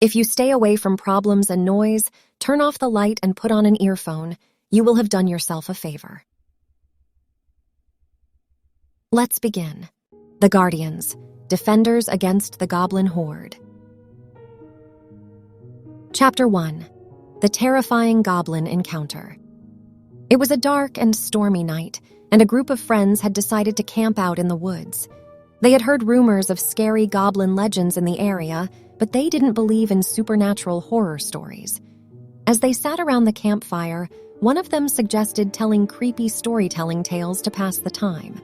If you stay away from problems and noise, turn off the light and put on an earphone, you will have done yourself a favor. Let's begin. The Guardians, Defenders Against the Goblin Horde. Chapter 1. The Terrifying Goblin Encounter. It was a dark and stormy night, and a group of friends had decided to camp out in the woods. They had heard rumors of scary goblin legends in the area, but they didn't believe in supernatural horror stories. As they sat around the campfire, one of them suggested telling creepy storytelling tales to pass the time.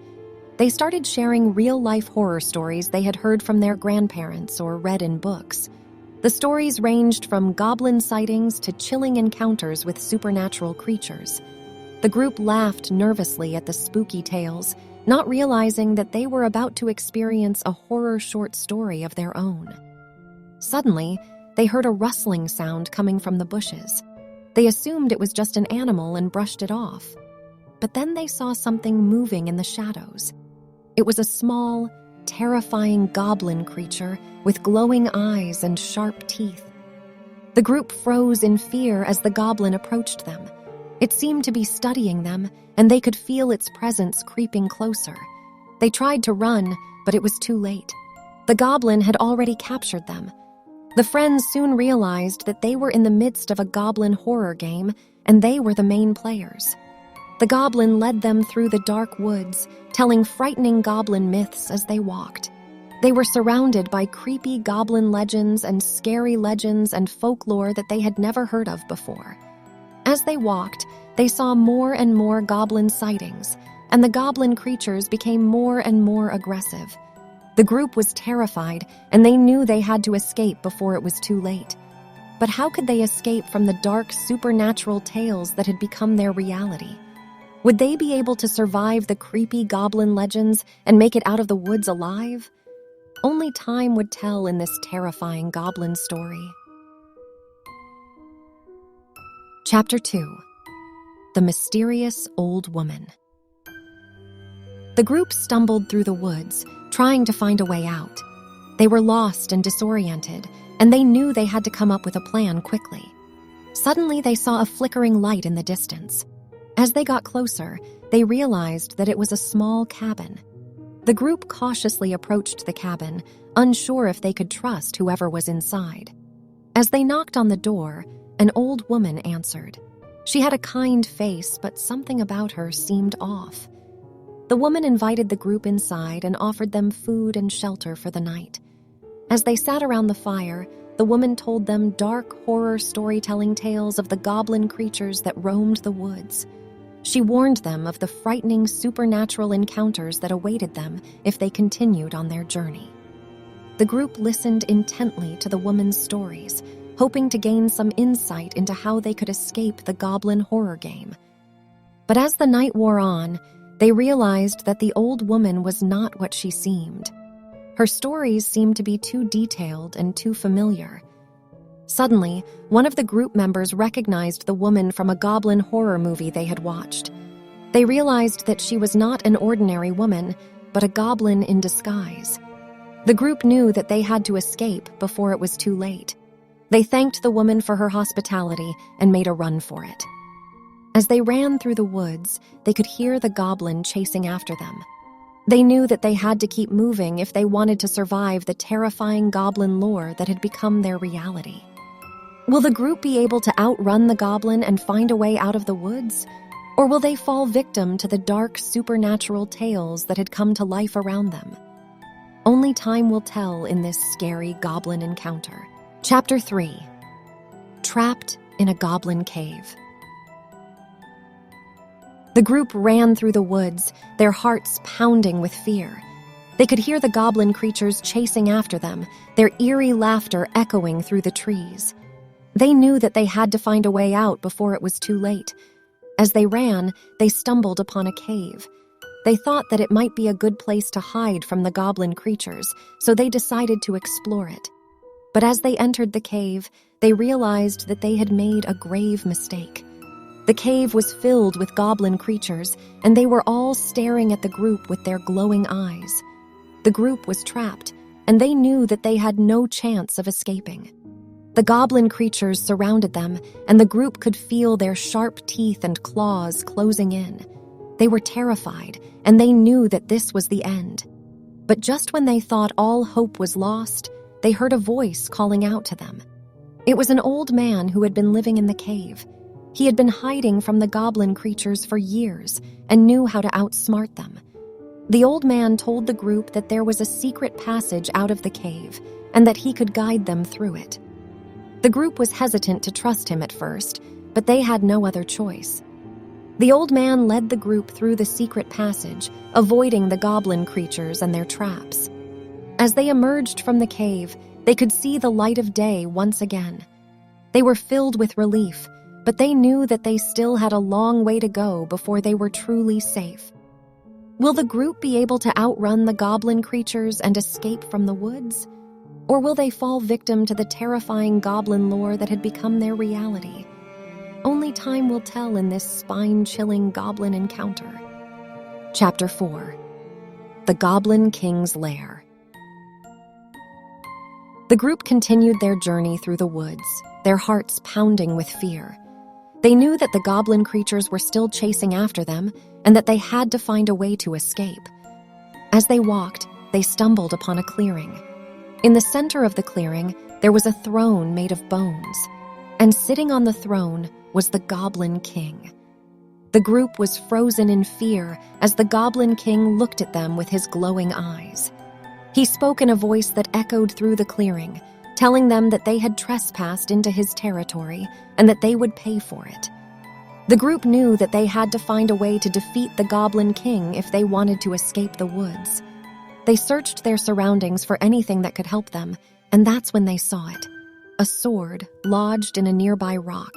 They started sharing real-life horror stories they had heard from their grandparents or read in books. The stories ranged from goblin sightings to chilling encounters with supernatural creatures. The group laughed nervously at the spooky tales, not realizing that they were about to experience a horror short story of their own. Suddenly, they heard a rustling sound coming from the bushes. They assumed it was just an animal and brushed it off. But then they saw something moving in the shadows. It was a small, terrifying goblin creature with glowing eyes and sharp teeth. The group froze in fear as the goblin approached them. It seemed to be studying them, and they could feel its presence creeping closer. They tried to run, but it was too late. The goblin had already captured them. The friends soon realized that they were in the midst of a goblin horror game, and they were the main players. The goblin led them through the dark woods, telling frightening goblin myths as they walked. They were surrounded by creepy goblin legends and scary legends and folklore that they had never heard of before. As they walked, they saw more and more goblin sightings, and the goblin creatures became more and more aggressive. The group was terrified, and they knew they had to escape before it was too late. But how could they escape from the dark supernatural tales that had become their reality? Would they be able to survive the creepy goblin legends and make it out of the woods alive? Only time would tell in this terrifying goblin story. Chapter 2. The Mysterious Old Woman. The group stumbled through the woods, trying to find a way out. They were lost and disoriented, and they knew they had to come up with a plan quickly. Suddenly, they saw a flickering light in the distance. As they got closer, they realized that it was a small cabin. The group cautiously approached the cabin, unsure if they could trust whoever was inside. As they knocked on the door, an old woman answered. She had a kind face, but something about her seemed off. The woman invited the group inside and offered them food and shelter for the night. As they sat around the fire, the woman told them dark horror storytelling tales of the goblin creatures that roamed the woods. She warned them of the frightening supernatural encounters that awaited them if they continued on their journey. The group listened intently to the woman's stories, hoping to gain some insight into how they could escape the goblin horror game. But as the night wore on, they realized that the old woman was not what she seemed. Her stories seemed to be too detailed and too familiar. Suddenly, one of the group members recognized the woman from a goblin horror movie they had watched. They realized that she was not an ordinary woman, but a goblin in disguise. The group knew that they had to escape before it was too late. They thanked the woman for her hospitality and made a run for it. As they ran through the woods, they could hear the goblin chasing after them. They knew that they had to keep moving if they wanted to survive the terrifying goblin lore that had become their reality. Will the group be able to outrun the goblin and find a way out of the woods? Or will they fall victim to the dark supernatural tales that had come to life around them? Only time will tell in this scary goblin encounter. Chapter 3. Trapped in a Goblin Cave. The group ran through the woods, their hearts pounding with fear. They could hear the goblin creatures chasing after them, their eerie laughter echoing through the trees. They knew that they had to find a way out before it was too late. As they ran, they stumbled upon a cave. They thought that it might be a good place to hide from the goblin creatures, so they decided to explore it. But as they entered the cave, they realized that they had made a grave mistake. The cave was filled with goblin creatures, and they were all staring at the group with their glowing eyes. The group was trapped, and they knew that they had no chance of escaping. The goblin creatures surrounded them, and the group could feel their sharp teeth and claws closing in. They were terrified, and they knew that this was the end. But just when they thought all hope was lost, they heard a voice calling out to them. It was an old man who had been living in the cave. He had been hiding from the goblin creatures for years and knew how to outsmart them. The old man told the group that there was a secret passage out of the cave and that he could guide them through it. The group was hesitant to trust him at first, but they had no other choice. The old man led the group through the secret passage, avoiding the goblin creatures and their traps. As they emerged from the cave, they could see the light of day once again. They were filled with relief, but they knew that they still had a long way to go before they were truly safe. Will the group be able to outrun the goblin creatures and escape from the woods? Or will they fall victim to the terrifying goblin lore that had become their reality? Only time will tell in this spine-chilling goblin encounter. Chapter 4. The Goblin King's Lair. The group continued their journey through the woods, their hearts pounding with fear. They knew that the goblin creatures were still chasing after them and that they had to find a way to escape. As they walked, they stumbled upon a clearing. In the center of the clearing, there was a throne made of bones, and sitting on the throne was the Goblin King. The group was frozen in fear as the Goblin King looked at them with his glowing eyes. He spoke in a voice that echoed through the clearing, telling them that they had trespassed into his territory and that they would pay for it. The group knew that they had to find a way to defeat the Goblin King if they wanted to escape the woods. They searched their surroundings for anything that could help them, and that's when they saw it. A sword lodged in a nearby rock.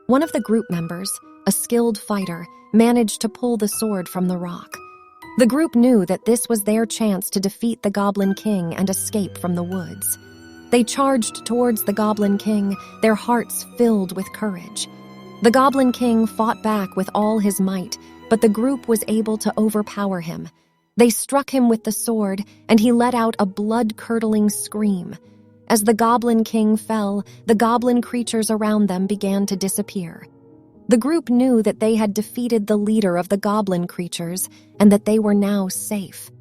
One of the group members, a skilled fighter, managed to pull the sword from the rock. The group knew that this was their chance to defeat the Goblin King and escape from the woods. They charged towards the Goblin King, their hearts filled with courage. The Goblin King fought back with all his might, but the group was able to overpower him. They struck him with the sword, and he let out a blood-curdling scream. As the Goblin King fell, the goblin creatures around them began to disappear. The group knew that they had defeated the leader of the goblin creatures and that they were now safe.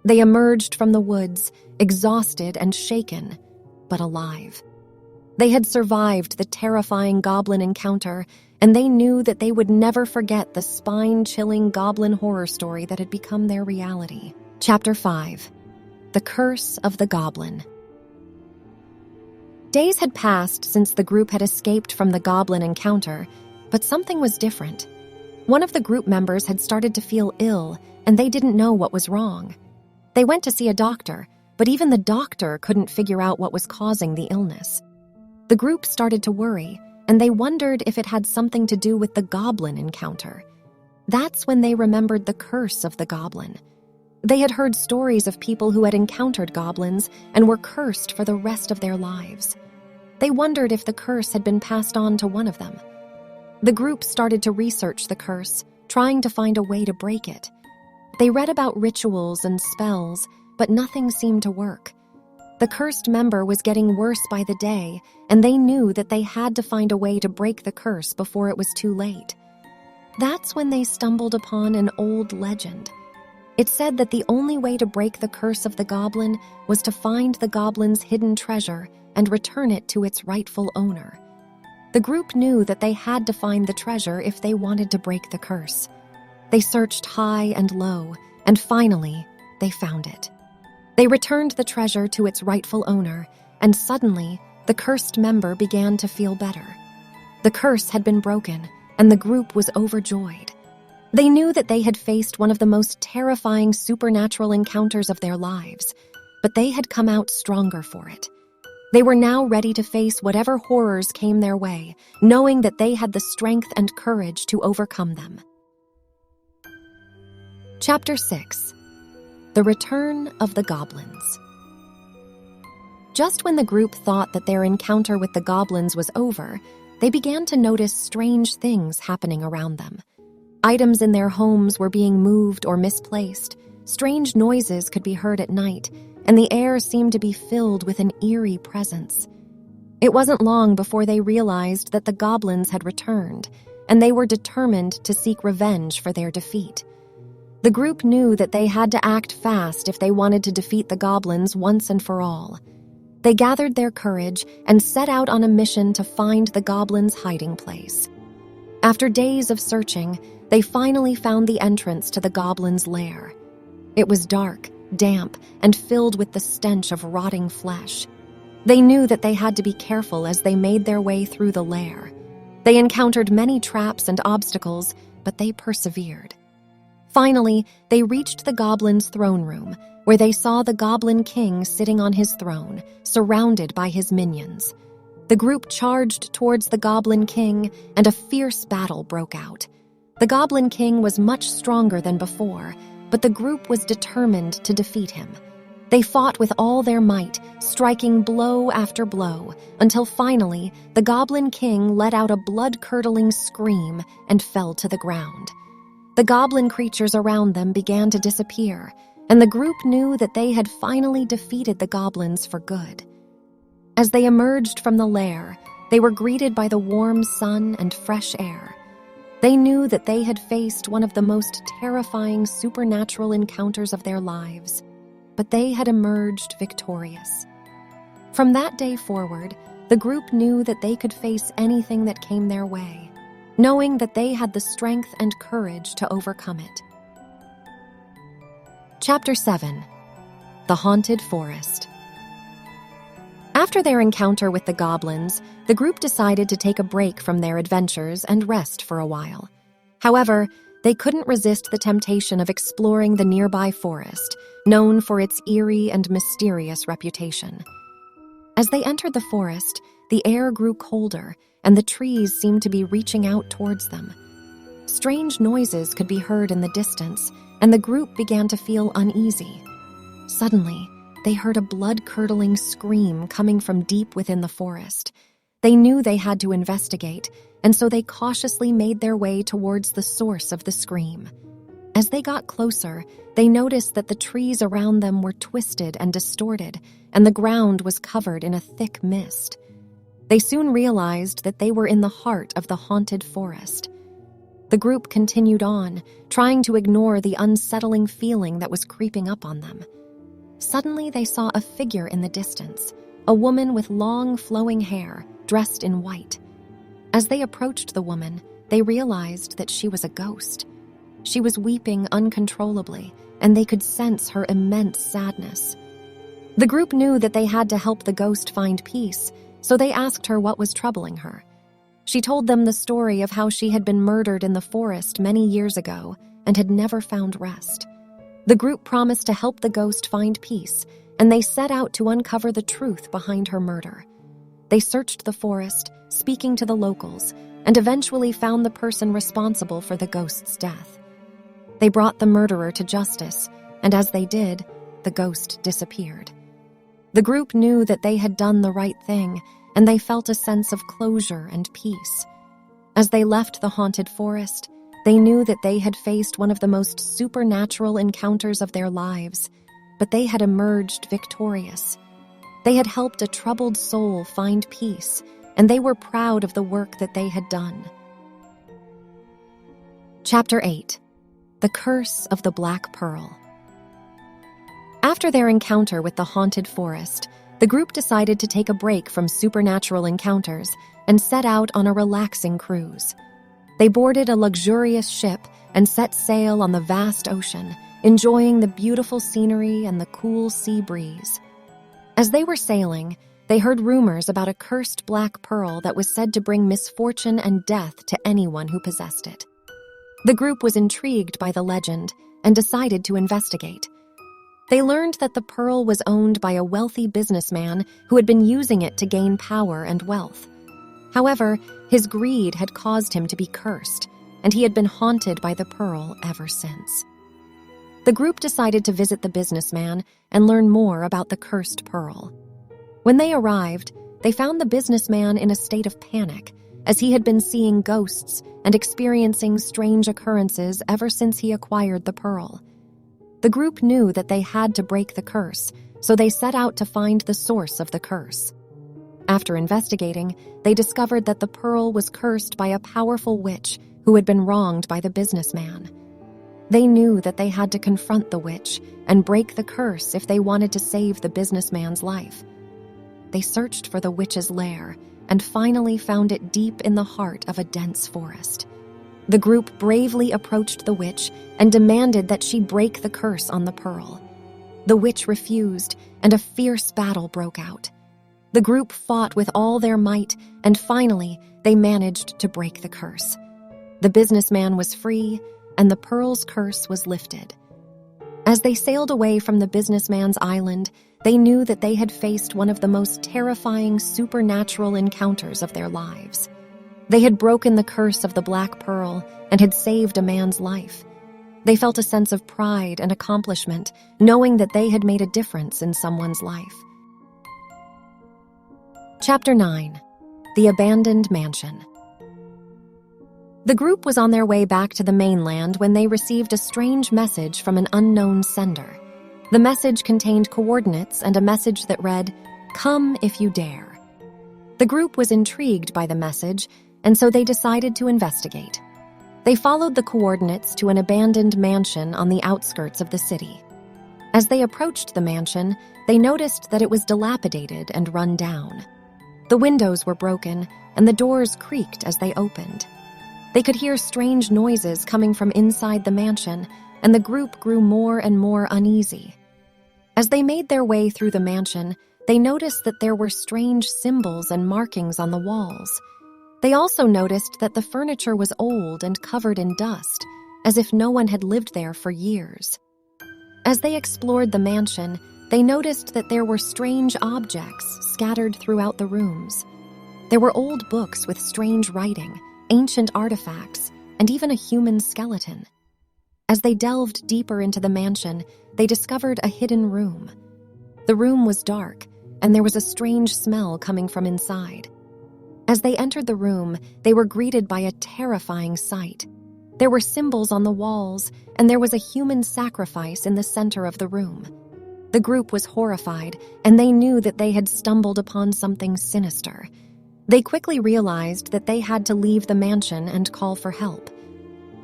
They emerged from the woods, exhausted and shaken, but alive. They had survived the terrifying goblin encounter, and they knew that they would never forget the spine-chilling goblin horror story that had become their reality. Chapter 5. The Curse of the Goblin. Days had passed since the group had escaped from the goblin encounter, but something was different. One of the group members had started to feel ill, and they didn't know what was wrong. They went to see a doctor, but even the doctor couldn't figure out what was causing the illness. The group started to worry, and they wondered if it had something to do with the goblin encounter. That's when they remembered the curse of the goblin. They had heard stories of people who had encountered goblins and were cursed for the rest of their lives. They wondered if the curse had been passed on to one of them. The group started to research the curse, trying to find a way to break it. They read about rituals and spells, but nothing seemed to work. The cursed member was getting worse by the day, and they knew that they had to find a way to break the curse before it was too late. That's when they stumbled upon an old legend. It said that the only way to break the curse of the goblin was to find the goblin's hidden treasure and return it to its rightful owner. The group knew that they had to find the treasure if they wanted to break the curse. They searched high and low, and finally, they found it. They returned the treasure to its rightful owner, and suddenly, the cursed member began to feel better. The curse had been broken, and the group was overjoyed. They knew that they had faced one of the most terrifying supernatural encounters of their lives, but they had come out stronger for it. They were now ready to face whatever horrors came their way, knowing that they had the strength and courage to overcome them. Chapter 6. The Return of the Goblins. Just when the group thought that their encounter with the goblins was over, they began to notice strange things happening around them. Items in their homes were being moved or misplaced, strange noises could be heard at night, and the air seemed to be filled with an eerie presence. It wasn't long before they realized that the goblins had returned, and they were determined to seek revenge for their defeat. The group knew that they had to act fast if they wanted to defeat the goblins once and for all. They gathered their courage and set out on a mission to find the goblins' hiding place. After days of searching, they finally found the entrance to the goblins' lair. It was dark, damp, and filled with the stench of rotting flesh. They knew that they had to be careful as they made their way through the lair. They encountered many traps and obstacles, but they persevered. Finally, they reached the goblins' throne room, where they saw the Goblin King sitting on his throne, surrounded by his minions. The group charged towards the Goblin King, and a fierce battle broke out. The Goblin King was much stronger than before, but the group was determined to defeat him. They fought with all their might, striking blow after blow, until finally the Goblin King let out a blood-curdling scream and fell to the ground. The goblin creatures around them began to disappear, and the group knew that they had finally defeated the goblins for good. As they emerged from the lair, they were greeted by the warm sun and fresh air. They knew that they had faced one of the most terrifying supernatural encounters of their lives, but they had emerged victorious. From that day forward, the group knew that they could face anything that came their way, knowing that they had the strength and courage to overcome it. Chapter 7. The Haunted Forest. After their encounter with the goblins, the group decided to take a break from their adventures and rest for a while. However, they couldn't resist the temptation of exploring the nearby forest, known for its eerie and mysterious reputation. As they entered the forest, the air grew colder, and the trees seemed to be reaching out towards them. Strange noises could be heard in the distance, and the group began to feel uneasy. Suddenly, they heard a blood-curdling scream coming from deep within the forest. They knew they had to investigate, and so they cautiously made their way towards the source of the scream. As they got closer, they noticed that the trees around them were twisted and distorted, and the ground was covered in a thick mist. They soon realized that they were in the heart of the haunted forest. The group continued on, trying to ignore the unsettling feeling that was creeping up on them. Suddenly, they saw a figure in the distance, a woman with long, flowing hair, dressed in white. As they approached the woman, they realized that she was a ghost. She was weeping uncontrollably, and they could sense her immense sadness. The group knew that they had to help the ghost find peace, so they asked her what was troubling her. She told them the story of how she had been murdered in the forest many years ago and had never found rest. The group promised to help the ghost find peace, and they set out to uncover the truth behind her murder. They searched the forest, speaking to the locals, and eventually found the person responsible for the ghost's death. They brought the murderer to justice, and as they did, the ghost disappeared. The group knew that they had done the right thing, and they felt a sense of closure and peace. As they left the haunted forest, they knew that they had faced one of the most supernatural encounters of their lives, but they had emerged victorious. They had helped a troubled soul find peace, and they were proud of the work that they had done. Chapter 8. The Curse of the Black Pearl. After their encounter with the haunted forest, the group decided to take a break from supernatural encounters and set out on a relaxing cruise. They boarded a luxurious ship and set sail on the vast ocean, enjoying the beautiful scenery and the cool sea breeze. As they were sailing, they heard rumors about a cursed black pearl that was said to bring misfortune and death to anyone who possessed it. The group was intrigued by the legend and decided to investigate. They learned that the pearl was owned by a wealthy businessman who had been using it to gain power and wealth. However, his greed had caused him to be cursed, and he had been haunted by the pearl ever since. The group decided to visit the businessman and learn more about the cursed pearl. When they arrived, they found the businessman in a state of panic, as he had been seeing ghosts and experiencing strange occurrences ever since he acquired the pearl. The group knew that they had to break the curse, so they set out to find the source of the curse. After investigating, they discovered that the pearl was cursed by a powerful witch who had been wronged by the businessman. They knew that they had to confront the witch and break the curse if they wanted to save the businessman's life. They searched for the witch's lair and finally found it deep in the heart of a dense forest. The group bravely approached the witch and demanded that she break the curse on the pearl. The witch refused, and a fierce battle broke out. The group fought with all their might, and finally, they managed to break the curse. The businessman was free, and the pearl's curse was lifted. As they sailed away from the businessman's island, they knew that they had faced one of the most terrifying supernatural encounters of their lives. They had broken the curse of the Black Pearl and had saved a man's life. They felt a sense of pride and accomplishment, knowing that they had made a difference in someone's life. Chapter 9. The Abandoned Mansion. The group was on their way back to the mainland when they received a strange message from an unknown sender. The message contained coordinates and a message that read, "Come if you dare." The group was intrigued by the message, and so they decided to investigate. They followed the coordinates to an abandoned mansion on the outskirts of the city. As they approached the mansion, they noticed that it was dilapidated and run down. The windows were broken, and the doors creaked as they opened. They could hear strange noises coming from inside the mansion, and the group grew more and more uneasy. As they made their way through the mansion, they noticed that there were strange symbols and markings on the walls. They also noticed that the furniture was old and covered in dust, as if no one had lived there for years. As they explored the mansion, they noticed that there were strange objects scattered throughout the rooms. There were old books with strange writing, ancient artifacts, and even a human skeleton. As they delved deeper into the mansion, they discovered a hidden room. The room was dark, and there was a strange smell coming from inside. As they entered the room, they were greeted by a terrifying sight. There were symbols on the walls, and there was a human sacrifice in the center of the room. The group was horrified, and they knew that they had stumbled upon something sinister. They quickly realized that they had to leave the mansion and call for help.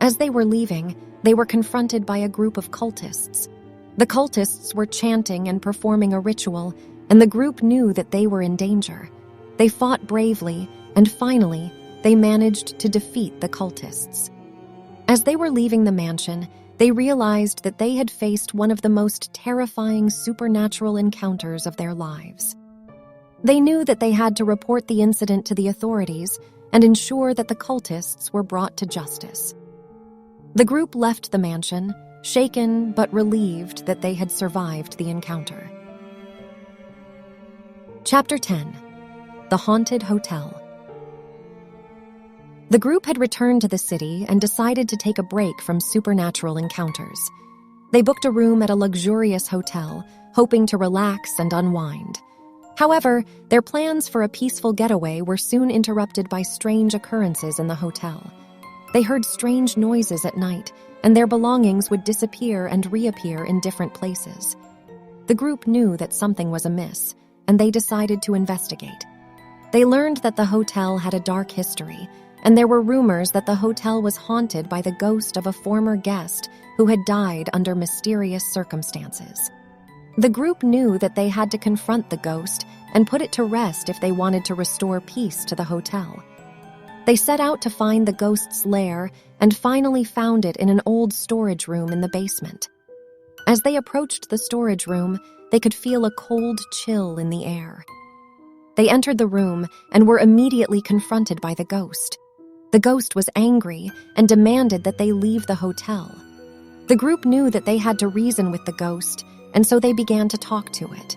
As they were leaving, they were confronted by a group of cultists. The cultists were chanting and performing a ritual, and the group knew that they were in danger. They fought bravely, and finally, they managed to defeat the cultists. As they were leaving the mansion, they realized that they had faced one of the most terrifying supernatural encounters of their lives. They knew that they had to report the incident to the authorities and ensure that the cultists were brought to justice. The group left the mansion, shaken but relieved that they had survived the encounter. Chapter 10. The Haunted Hotel. The group had returned to the city and decided to take a break from supernatural encounters. They booked a room at a luxurious hotel, hoping to relax and unwind. However, their plans for a peaceful getaway were soon interrupted by strange occurrences in the hotel. They heard strange noises at night, and their belongings would disappear and reappear in different places. The group knew that something was amiss, and they decided to investigate. They learned that the hotel had a dark history, and there were rumors that the hotel was haunted by the ghost of a former guest who had died under mysterious circumstances. The group knew that they had to confront the ghost and put it to rest if they wanted to restore peace to the hotel. They set out to find the ghost's lair and finally found it in an old storage room in the basement. As they approached the storage room, they could feel a cold chill in the air. They entered the room and were immediately confronted by the ghost. The ghost was angry and demanded that they leave the hotel. The group knew that they had to reason with the ghost, and so they began to talk to it.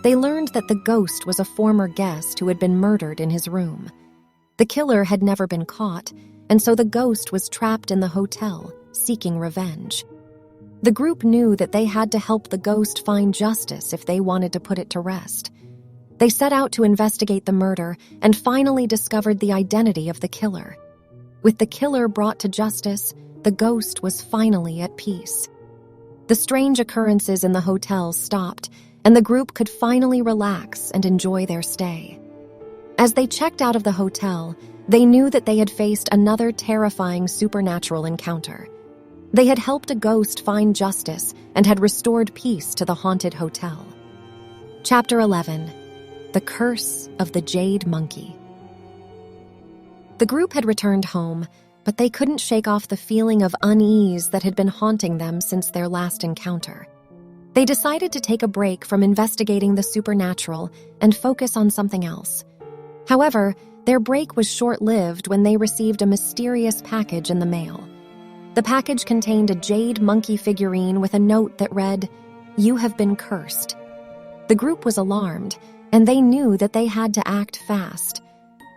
They learned that the ghost was a former guest who had been murdered in his room. The killer had never been caught, and so the ghost was trapped in the hotel, seeking revenge. The group knew that they had to help the ghost find justice if they wanted to put it to rest. They set out to investigate the murder and finally discovered the identity of the killer. With the killer brought to justice, the ghost was finally at peace. The strange occurrences in the hotel stopped, and the group could finally relax and enjoy their stay. As they checked out of the hotel, they knew that they had faced another terrifying supernatural encounter. They had helped a ghost find justice and had restored peace to the haunted hotel. Chapter 11. The Curse of the Jade Monkey. The group had returned home, but they couldn't shake off the feeling of unease that had been haunting them since their last encounter. They decided to take a break from investigating the supernatural and focus on something else. However, their break was short-lived when they received a mysterious package in the mail. The package contained a jade monkey figurine with a note that read, "You have been cursed." The group was alarmed, and they knew that they had to act fast.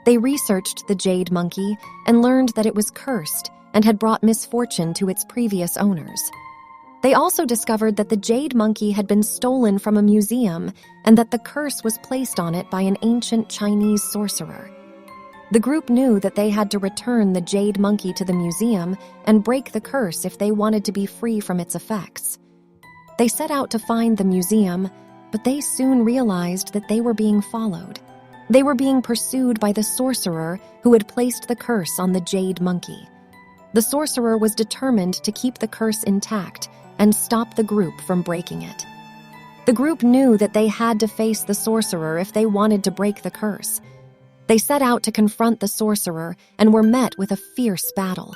They researched the jade monkey and learned that it was cursed and had brought misfortune to its previous owners. They also discovered that the jade monkey had been stolen from a museum and that the curse was placed on it by an ancient Chinese sorcerer. The group knew that they had to return the jade monkey to the museum and break the curse if they wanted to be free from its effects. They set out to find the museum, but they soon realized that they were being followed. They were being pursued by the sorcerer who had placed the curse on the jade monkey. The sorcerer was determined to keep the curse intact and stop the group from breaking it. The group knew that they had to face the sorcerer if they wanted to break the curse. They set out to confront the sorcerer and were met with a fierce battle.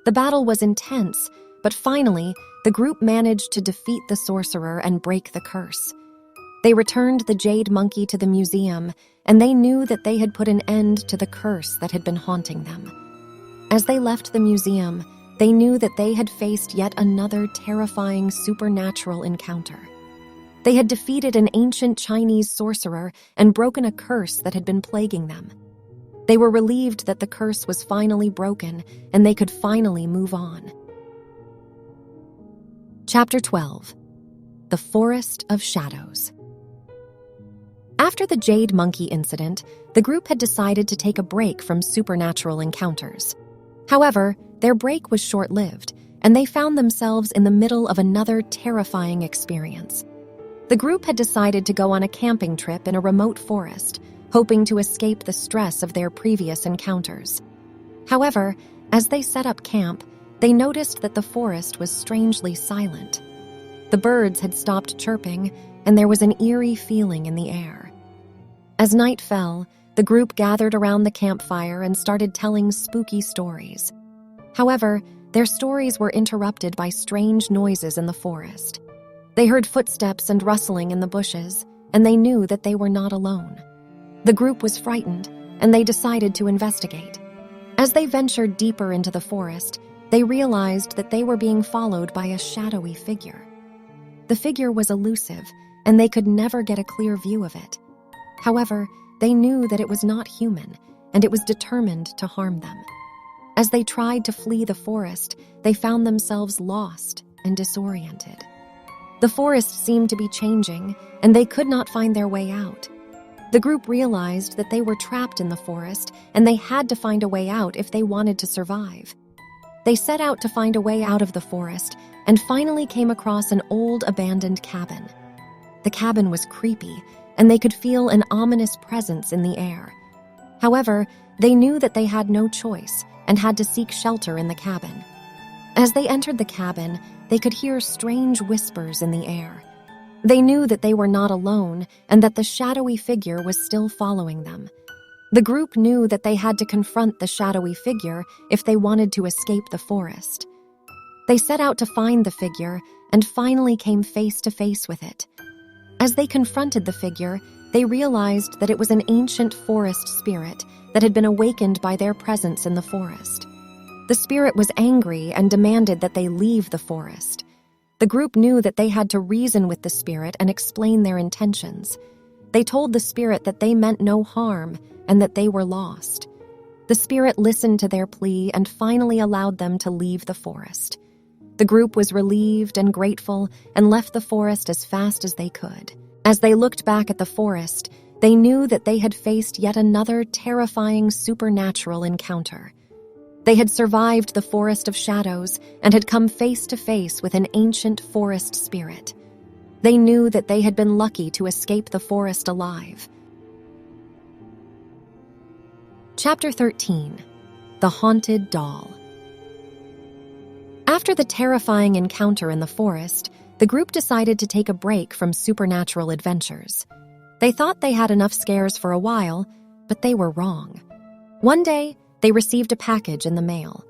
The battle was intense, but finally, the group managed to defeat the sorcerer and break the curse. They returned the jade monkey to the museum, and they knew that they had put an end to the curse that had been haunting them. As they left the museum, they knew that they had faced yet another terrifying supernatural encounter. They had defeated an ancient Chinese sorcerer and broken a curse that had been plaguing them. They were relieved that the curse was finally broken and they could finally move on. Chapter 12. The Forest of Shadows. After the Jade Monkey incident, the group had decided to take a break from supernatural encounters. However, their break was short-lived, and they found themselves in the middle of another terrifying experience. The group had decided to go on a camping trip in a remote forest, hoping to escape the stress of their previous encounters. However, as they set up camp, they noticed that the forest was strangely silent. The birds had stopped chirping, and there was an eerie feeling in the air. As night fell, the group gathered around the campfire and started telling spooky stories. However, their stories were interrupted by strange noises in the forest. They heard footsteps and rustling in the bushes, and they knew that they were not alone. The group was frightened, and they decided to investigate. As they ventured deeper into the forest, they realized that they were being followed by a shadowy figure. The figure was elusive, and they could never get a clear view of it. However, they knew that it was not human, and it was determined to harm them. As they tried to flee the forest, they found themselves lost and disoriented. The forest seemed to be changing, and they could not find their way out. The group realized that they were trapped in the forest, and they had to find a way out if they wanted to survive. They set out to find a way out of the forest, and finally came across an old abandoned cabin. The cabin was creepy, and they could feel an ominous presence in the air. However, they knew that they had no choice and had to seek shelter in the cabin. As they entered the cabin, they could hear strange whispers in the air. They knew that they were not alone and that the shadowy figure was still following them. The group knew that they had to confront the shadowy figure if they wanted to escape the forest. They set out to find the figure and finally came face to face with it. As they confronted the figure, they realized that it was an ancient forest spirit that had been awakened by their presence in the forest. The spirit was angry and demanded that they leave the forest. The group knew that they had to reason with the spirit and explain their intentions. They told the spirit that they meant no harm and that they were lost. The spirit listened to their plea and finally allowed them to leave the forest. The group was relieved and grateful and left the forest as fast as they could. As they looked back at the forest, they knew that they had faced yet another terrifying supernatural encounter. They had survived the Forest of Shadows and had come face to face with an ancient forest spirit. They knew that they had been lucky to escape the forest alive. Chapter 13. The Haunted Doll. After the terrifying encounter in the forest, the group decided to take a break from supernatural adventures. They thought they had enough scares for a while, but they were wrong. One day, they received a package in the mail.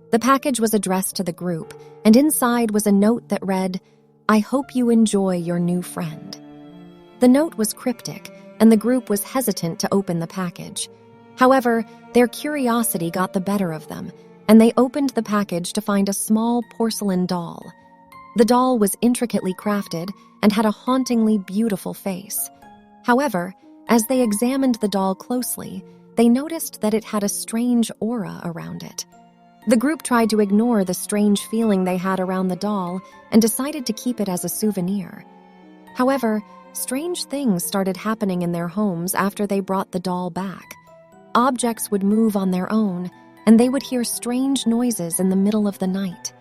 The package was addressed to the group, and inside was a note that read, "I hope you enjoy your new friend." The note was cryptic, and the group was hesitant to open the package. However, their curiosity got the better of them, and they opened the package to find a small porcelain doll. The doll was intricately crafted and had a hauntingly beautiful face. However, as they examined the doll closely, they noticed that it had a strange aura around it. The group tried to ignore the strange feeling they had around the doll and decided to keep it as a souvenir. However, strange things started happening in their homes after they brought the doll back. Objects would move on their own, and they would hear strange noises in the middle of the night.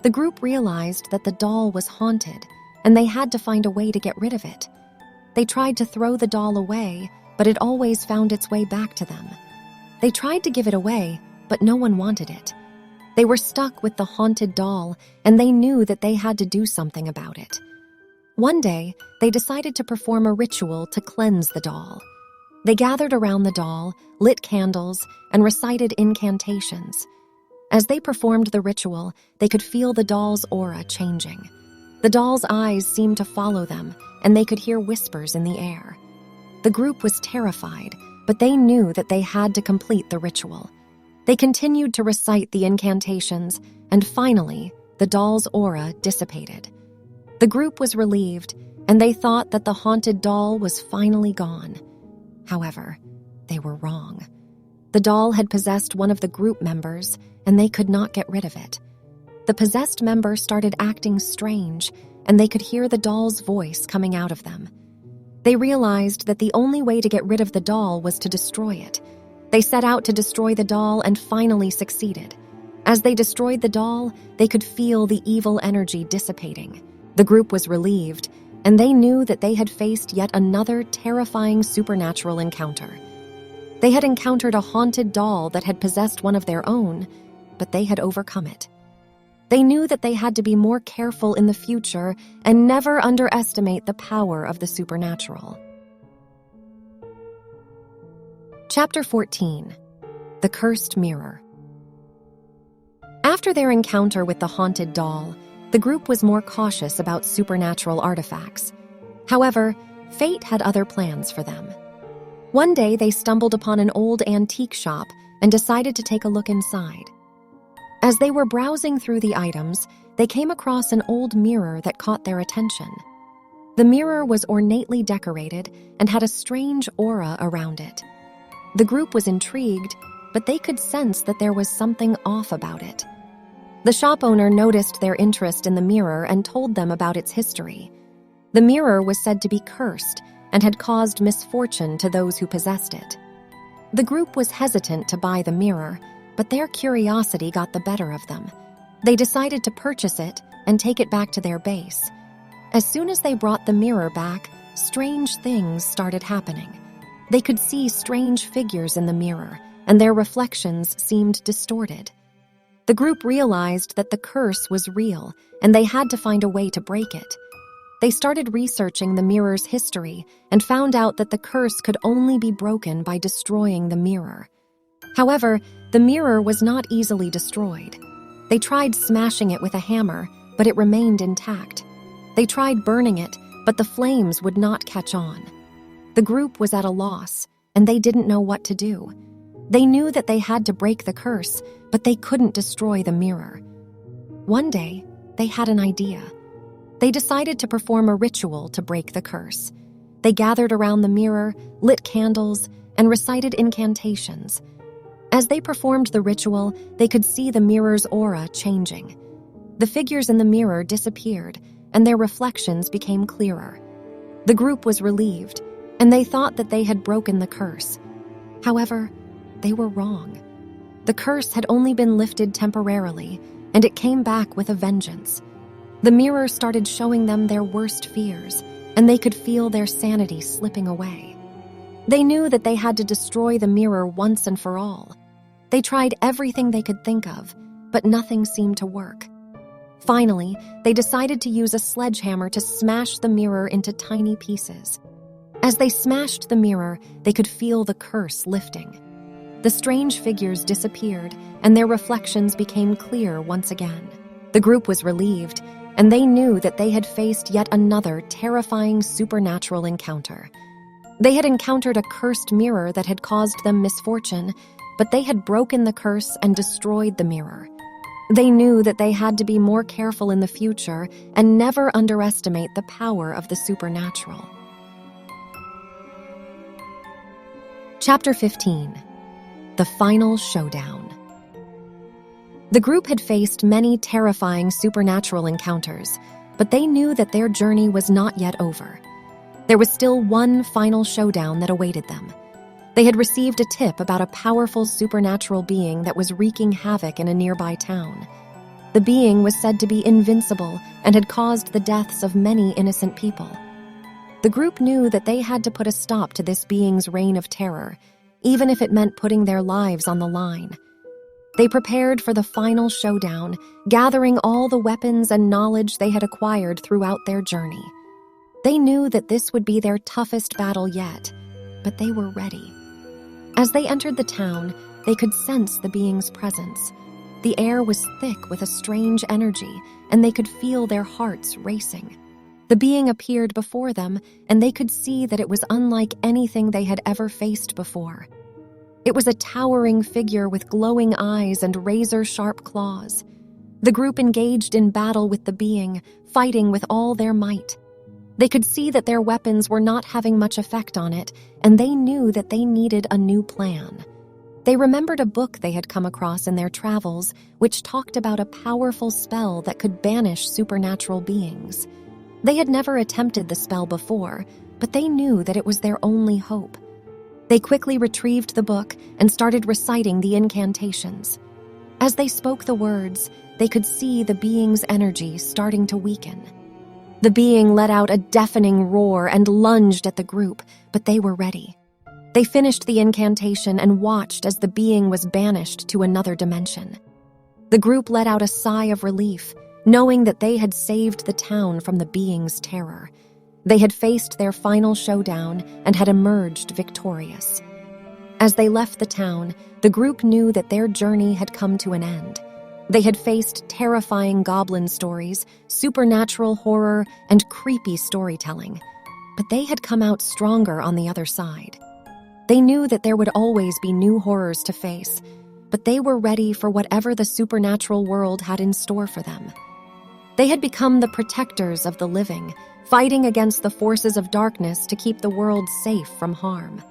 The group realized that the doll was haunted, and they had to find a way to get rid of it. They tried to throw the doll away, but it always found its way back to them. They tried to give it away, but no one wanted it. They were stuck with the haunted doll, and they knew that they had to do something about it. One day, they decided to perform a ritual to cleanse the doll. They gathered around the doll, lit candles, and recited incantations. As they performed the ritual, they could feel the doll's aura changing. The doll's eyes seemed to follow them, and they could hear whispers in the air. The group was terrified, but they knew that they had to complete the ritual. They continued to recite the incantations, and finally, the doll's aura dissipated. The group was relieved, and they thought that the haunted doll was finally gone. However, they were wrong. The doll had possessed one of the group members, and they could not get rid of it. The possessed member started acting strange, and they could hear the doll's voice coming out of them. They realized that the only way to get rid of the doll was to destroy it. They set out to destroy the doll and finally succeeded. As they destroyed the doll, they could feel the evil energy dissipating. The group was relieved, and they knew that they had faced yet another terrifying supernatural encounter. They had encountered a haunted doll that had possessed one of their own, but they had overcome it. They knew that they had to be more careful in the future and never underestimate the power of the supernatural. Chapter 14. The Cursed Mirror. After their encounter with the haunted doll, the group was more cautious about supernatural artifacts. However, fate had other plans for them. One day, they stumbled upon an old antique shop and decided to take a look inside. As they were browsing through the items, they came across an old mirror that caught their attention. The mirror was ornately decorated and had a strange aura around it. The group was intrigued, but they could sense that there was something off about it. The shop owner noticed their interest in the mirror and told them about its history. The mirror was said to be cursed and had caused misfortune to those who possessed it. The group was hesitant to buy the mirror, but their curiosity got the better of them. They decided to purchase it and take it back to their base. As soon as they brought the mirror back, strange things started happening. They could see strange figures in the mirror, and their reflections seemed distorted. The group realized that the curse was real, and they had to find a way to break it. They started researching the mirror's history and found out that the curse could only be broken by destroying the mirror. However, the mirror was not easily destroyed. They tried smashing it with a hammer, but it remained intact. They tried burning it, but the flames would not catch on. The group was at a loss, and they didn't know what to do. They knew that they had to break the curse, but they couldn't destroy the mirror. One day, they had an idea. They decided to perform a ritual to break the curse. They gathered around the mirror, lit candles, and recited incantations. As they performed the ritual, they could see the mirror's aura changing. The figures in the mirror disappeared, and their reflections became clearer. The group was relieved, and they thought that they had broken the curse. However, they were wrong. The curse had only been lifted temporarily, and it came back with a vengeance. The mirror started showing them their worst fears, and they could feel their sanity slipping away. They knew that they had to destroy the mirror once and for all. They tried everything they could think of, but nothing seemed to work. Finally, they decided to use a sledgehammer to smash the mirror into tiny pieces. As they smashed the mirror, they could feel the curse lifting. The strange figures disappeared, and their reflections became clear once again. The group was relieved, and they knew that they had faced yet another terrifying supernatural encounter. They had encountered a cursed mirror that had caused them misfortune, but they had broken the curse and destroyed the mirror. They knew that they had to be more careful in the future and never underestimate the power of the supernatural. Chapter 15. The Final Showdown. The group had faced many terrifying supernatural encounters, but they knew that their journey was not yet over. There was still one final showdown that awaited them. They had received a tip about a powerful supernatural being that was wreaking havoc in a nearby town. The being was said to be invincible and had caused the deaths of many innocent people. The group knew that they had to put a stop to this being's reign of terror, even if it meant putting their lives on the line. They prepared for the final showdown, gathering all the weapons and knowledge they had acquired throughout their journey. They knew that this would be their toughest battle yet, but they were ready. As they entered the town, they could sense the being's presence. The air was thick with a strange energy, and they could feel their hearts racing. The being appeared before them, and they could see that it was unlike anything they had ever faced before. It was a towering figure with glowing eyes and razor-sharp claws. The group engaged in battle with the being, fighting with all their might. They could see that their weapons were not having much effect on it, and they knew that they needed a new plan. They remembered a book they had come across in their travels, which talked about a powerful spell that could banish supernatural beings. They had never attempted the spell before, but they knew that it was their only hope. They quickly retrieved the book and started reciting the incantations. As they spoke the words, they could see the being's energy starting to weaken. The being let out a deafening roar and lunged at the group, but they were ready. They finished the incantation and watched as the being was banished to another dimension. The group let out a sigh of relief, knowing that they had saved the town from the being's terror. They had faced their final showdown and had emerged victorious. As they left the town, the group knew that their journey had come to an end. They had faced terrifying goblin stories, supernatural horror, and creepy storytelling, but they had come out stronger on the other side. They knew that there would always be new horrors to face, but they were ready for whatever the supernatural world had in store for them. They had become the protectors of the living, fighting against the forces of darkness to keep the world safe from harm.